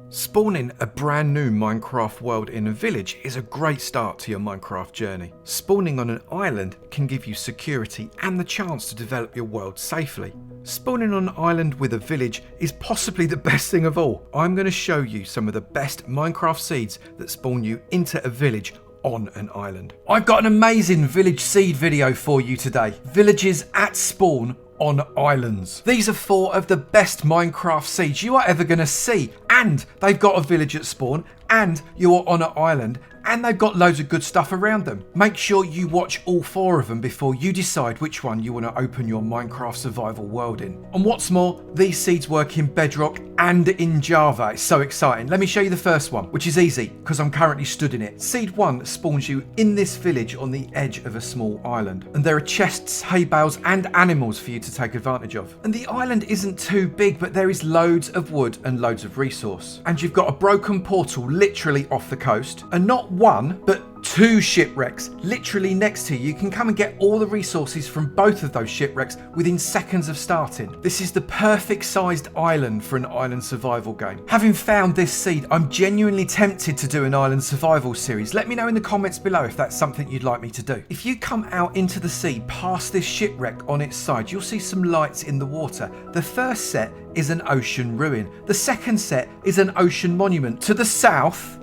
Spawning a brand new Minecraft world in a village is a great start to your Minecraft journey. Spawning on an island can give you security and the chance to develop your world safely. Spawning on an island with a village is possibly the best thing of all. I'm going to show you some of the best Minecraft seeds that spawn you into a village on an island. I've got an amazing village seed video for you today. Villages at spawn on islands. These are 4 of the best Minecraft seeds you are ever going to see, and they've got a village at spawn, and you're on an island, and they've got loads of good stuff around them. Make sure you watch all 4 of them before you decide which one you want to open your Minecraft survival world in. And what's more, these seeds work in Bedrock and in Java. It's so exciting. Let me show you the first one, which is easy because I'm currently stood in it. Seed 1 spawns you in this village on the edge of a small island, and there are chests, hay bales and animals for you to take advantage of. And the island isn't too big, but there is loads of wood and loads of resource. And you've got a broken portal literally off the coast, and not 1 but 2 shipwrecks literally next to you. You can come and get all the resources from both of those shipwrecks within seconds of starting. This is the perfect sized island for an island survival game. Having found this seed, I'm genuinely tempted to do an island survival series. Let me know in the comments below if that's something you'd like me to do. If you come out into the sea past this shipwreck on its side, you'll see some lights in the water. The first set is an ocean ruin. The second set is an ocean monument. To the south,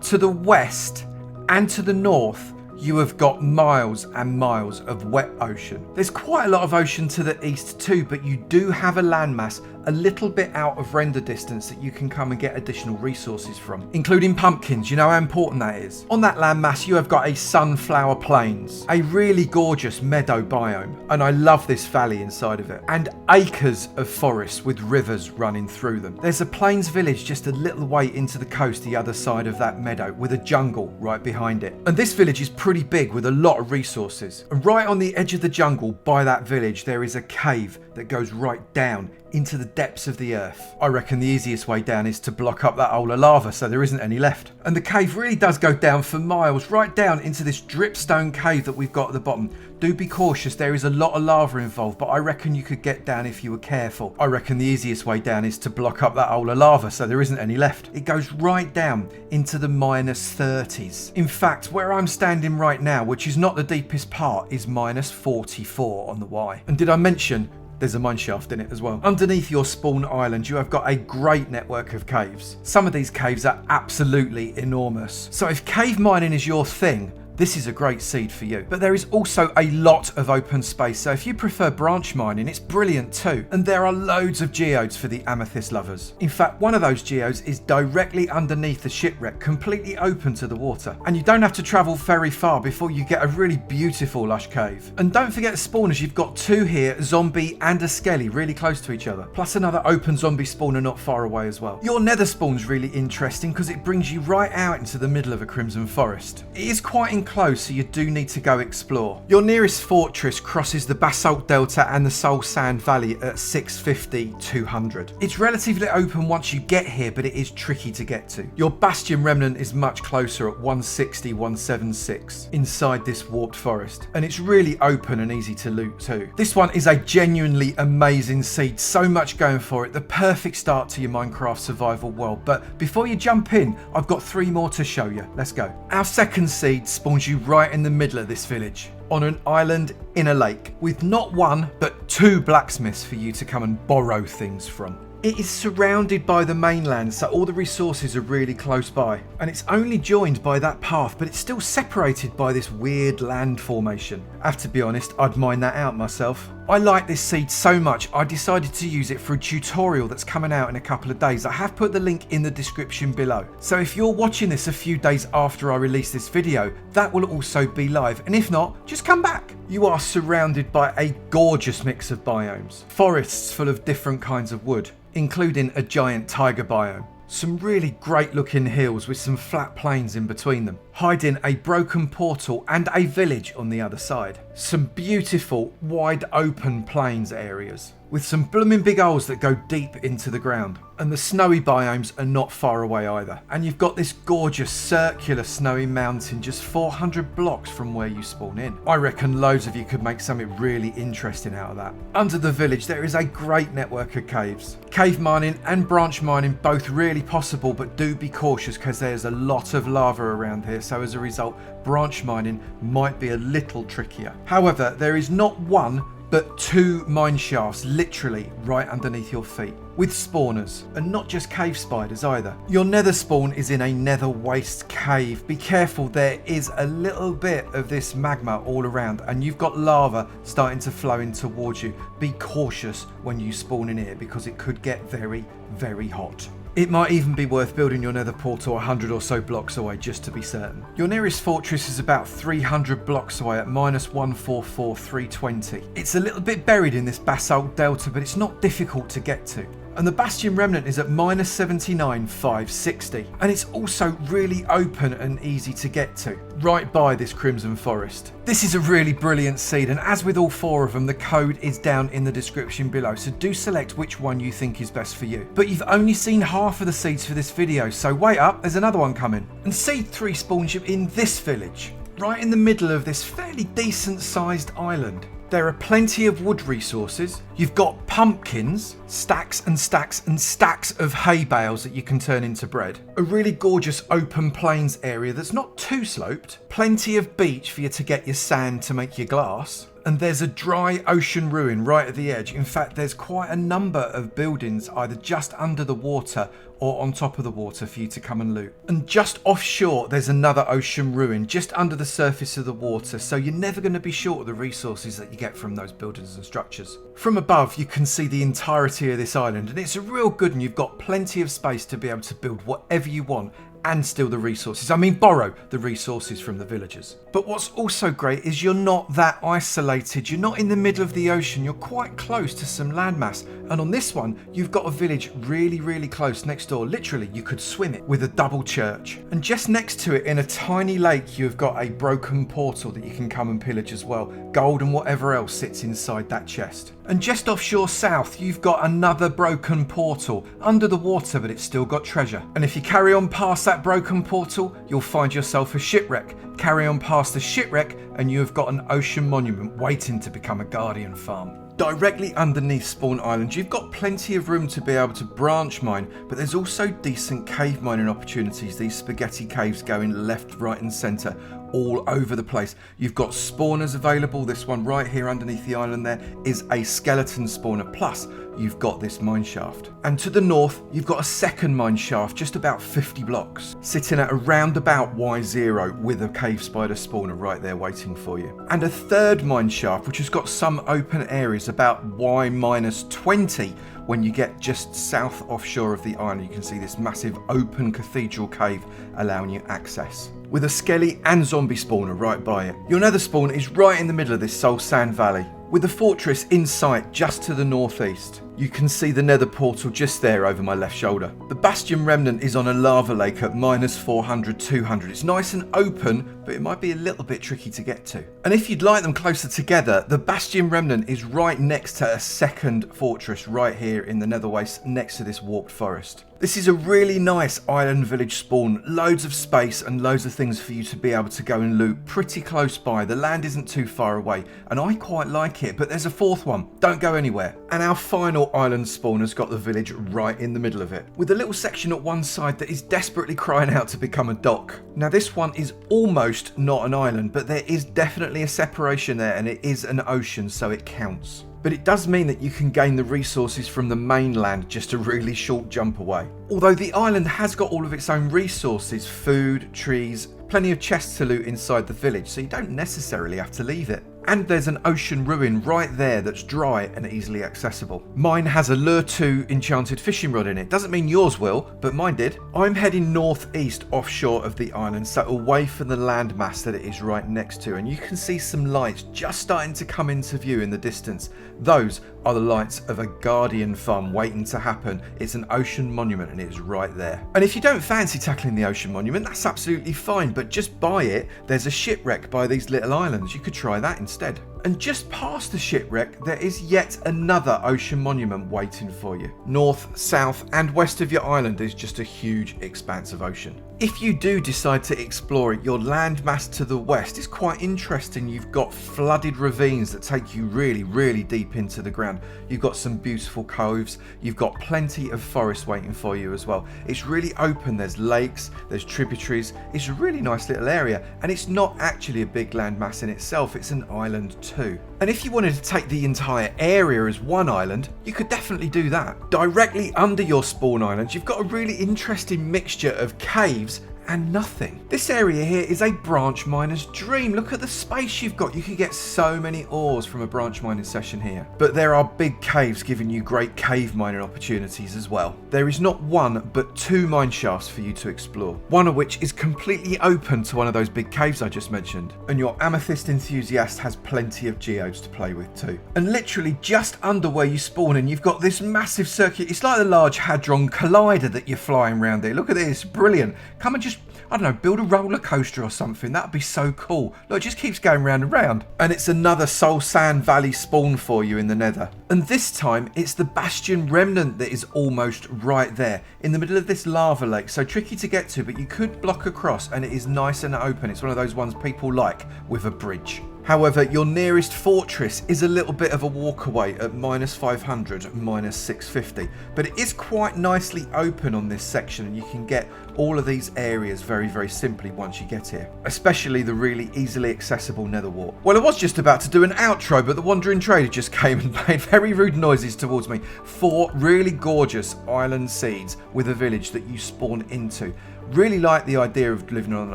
to the west, and to the north, you have got miles and miles of wet ocean. There's quite a lot of ocean to the east too, but you do have a landmass a little bit out of render distance that you can come and get additional resources from, including pumpkins. You know how important that is. On that landmass, you have got a sunflower plains, a really gorgeous meadow biome, and I love this valley inside of it, and acres of forests with rivers running through them. There's a plains village just a little way into the coast the other side of that meadow with a jungle right behind it. And this village is pretty big with a lot of resources. And right on the edge of the jungle by that village, there is a cave that goes right down into the depths of the earth. I reckon the easiest way down is to block up that hole of lava so there isn't any left. And the cave really does go down for miles, right down into this dripstone cave that we've got at the bottom. Do be cautious, there is a lot of lava involved, but I reckon you could get down if you were careful. I reckon the easiest way down is to block up that hole of lava so there isn't any left. It goes right down into the -30s. In fact, where I'm standing right now, which is not the deepest part, is -44 on the Y. And did I mention there's a mineshaft in it as well? Underneath your spawn island, you have got a great network of caves. Some of these caves are absolutely enormous. So if cave mining is your thing, this is a great seed for you. But there is also a lot of open space, so if you prefer branch mining, it's brilliant too. And there are loads of geodes for the amethyst lovers. In fact, one of those geodes is directly underneath the shipwreck, completely open to the water. And you don't have to travel very far before you get a really beautiful lush cave. And don't forget the spawners, you've got 2 here, zombie and a skelly, really close to each other. Plus another open zombie spawner not far away as well. Your nether spawn's really interesting because it brings you right out into the middle of a crimson forest. It is quite close, so you do need to go explore. Your nearest fortress crosses the Basalt Delta and the Soul Sand Valley at 650-200. It's relatively open once you get here, but it is tricky to get to. Your Bastion Remnant is much closer at 160-176 inside this warped forest, and it's really open and easy to loot too. This one is a genuinely amazing seed, so much going for it, the perfect start to your Minecraft survival world. But before you jump in, I've got 3 more to show you. Let's go. Our second seed spawns you right in the middle of this village, on an island in a lake, with not 1 but 2 blacksmiths for you to come and borrow things from. It is surrounded by the mainland, so all the resources are really close by, and it's only joined by that path, but it's still separated by this weird land formation. I have to be honest, I'd mine that out myself. I like this seed so much, I decided to use it for a tutorial that's coming out in a couple of days. I have put the link in the description below. So if you're watching this a few days after I release this video, that will also be live. And if not, just come back. You are surrounded by a gorgeous mix of biomes. Forests full of different kinds of wood, including a giant taiga biome. Some really great looking hills with some flat plains in between them, hiding a broken portal and a village on the other side. Some beautiful wide open plains areas. with some blooming big holes that go deep into the ground. And the snowy biomes are not far away either. And you've got this gorgeous circular snowy mountain just 400 blocks from where you spawn in. I reckon loads of you could make something really interesting out of that. Under the village there is a great network of caves. Cave mining and branch mining both really possible, but do be cautious because there's a lot of lava around here, so as a result branch mining might be a little trickier. However, there is not one but 2 mine shafts literally right underneath your feet, with spawners, and not just cave spiders either. Your nether spawn is in a nether waste cave. Be careful, there is a little bit of this magma all around and you've got lava starting to flow in towards you. Be cautious when you spawn in here because it could get very, very hot. It might even be worth building your nether portal 100 or so blocks away just to be certain. Your nearest fortress is about 300 blocks away at -144,320. It's a little bit buried in this basalt delta, but it's not difficult to get to. And the Bastion Remnant is at -79,560. And it's also really open and easy to get to, right by this Crimson Forest. This is a really brilliant seed, and as with all 4 of them, the code is down in the description below, so do select which one you think is best for you. But you've only seen half of the seeds for this video, so wait up, there's another one coming. And seed 3 spawns you in this village, right in the middle of this fairly decent sized island. There are plenty of wood resources. You've got pumpkins, stacks and stacks and stacks of hay bales that you can turn into bread. A really gorgeous open plains area that's not too sloped. Plenty of beach for you to get your sand to make your glass. And there's a dry ocean ruin right at the edge. In fact, there's quite a number of buildings either just under the water or on top of the water for you to come and loot. And just offshore, there's another ocean ruin just under the surface of the water, so you're never going to be short of the resources that you get from those buildings and structures. From above, you can see the entirety of this island, and it's a real good one. You've got plenty of space to be able to build whatever you want and steal the resources. I mean, borrow the resources from the villagers. But what's also great is you're not that isolated. You're not in the middle of the ocean. You're quite close to some landmass. And on this one, you've got a village really, really close next door. Literally, you could swim it with a double church. And just next to it, in a tiny lake, you've got a broken portal that you can come and pillage as well. Gold and whatever else sits inside that chest. And just offshore south, you've got another broken portal under the water, but it's still got treasure. And if you carry on past that broken portal, you'll find yourself a shipwreck. Carry on past the shipwreck and you have got an ocean monument waiting to become a guardian farm. Directly underneath Spawn Island, you've got plenty of room to be able to branch mine, but there's also decent cave mining opportunities. These spaghetti caves going left, right and centre all over the place. You've got spawners available. This one right here underneath the island there is a skeleton spawner, plus you've got this mine shaft. And to the north, you've got a second mine shaft just about 50 blocks, sitting at around about Y0 with a cave spider spawner right there waiting for you. And a third mine shaft, which has got some open areas about Y-20. When you get just south offshore of the island, you can see this massive open cathedral cave allowing you access, with a skelly and zombie spawner right by it. Your nether spawn is right in the middle of this Soul Sand Valley, with the fortress in sight just to the northeast. You can see the nether portal just there over my left shoulder. The Bastion Remnant is on a lava lake at -400, 200. It's nice and open, but it might be a little bit tricky to get to. And if you'd like them closer together, the Bastion Remnant is right next to a second fortress right here in the nether waste next to this warped forest. This is a really nice island village spawn, loads of space and loads of things for you to be able to go and loot pretty close by. The land isn't too far away and I quite like it, but there's a fourth one, don't go anywhere. And our final island spawn has got the village right in the middle of it, with a little section at one side that is desperately crying out to become a dock. Now this one is almost not an island, but there is definitely a separation there and it is an ocean, so it counts. But it does mean that you can gain the resources from the mainland just a really short jump away. Although the island has got all of its own resources, food, trees, plenty of chests to loot inside the village, so you don't necessarily have to leave it. And there's an ocean ruin right there that's dry and easily accessible. Mine has a Lure 2 enchanted fishing rod in it. Doesn't mean yours will, but mine did. I'm heading northeast offshore of the island, so away from the landmass that it is right next to. And you can see some lights just starting to come into view in the distance. Those are the lights of a guardian farm waiting to happen. It's an ocean monument and it's right there. And if you don't fancy tackling the ocean monument, that's absolutely fine, but just by it, there's a shipwreck by these little islands. You could try that instead. And just past the shipwreck, there is yet another ocean monument waiting for you. North, south, and west of your island is just a huge expanse of ocean. If you do decide to explore it, your landmass to the west is quite interesting. You've got flooded ravines that take you really, really deep into the ground. You've got some beautiful coves. You've got plenty of forest waiting for you as well. It's really open. There's lakes, there's tributaries. It's a really nice little area, and it's not actually a big landmass in itself. It's an island too. And if you wanted to take the entire area as one island, you could definitely do that. Directly under your spawn island, you've got a really interesting mixture of caves and nothing. This area here is a branch miner's dream. Look at the space you've got. You could get so many ores from a branch mining session here. But there are big caves giving you great cave mining opportunities as well. There is not one but 2 mine shafts for you to explore, one of which is completely open to one of those big caves I just mentioned. And your amethyst enthusiast has plenty of geodes to play with too. And literally just under where you spawn in, you've got this massive circuit. It's like the Large Hadron Collider that you're flying around here. Look at this, brilliant. Come and just, I don't know, build a roller coaster or something. That'd be so cool. Look, it just keeps going round and round. And it's another Soul Sand Valley spawn for you in the Nether. And this time, it's the Bastion Remnant that is almost right there in the middle of this lava lake. So tricky to get to, but you could block across and it is nice and open. It's one of those ones people like with a bridge. However, your nearest fortress is a little bit of a walk away at -500, -650, but it is quite nicely open on this section, and you can get all of these areas very, very simply once you get here, especially the really easily accessible nether wart. Well, I was just about to do an outro, but the Wandering Trader just came and made very rude noises towards me. 4 really gorgeous island seeds with a village that you spawn into. Really like the idea of living on an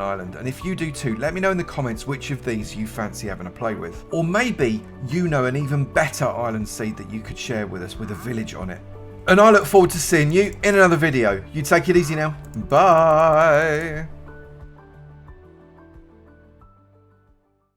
island, and if you do too, let me know in the comments which of these you fancy having a play with. Or maybe you know an even better island seed that you could share with us with a village on it. And I look forward to seeing you in another video. You take it easy now. Bye.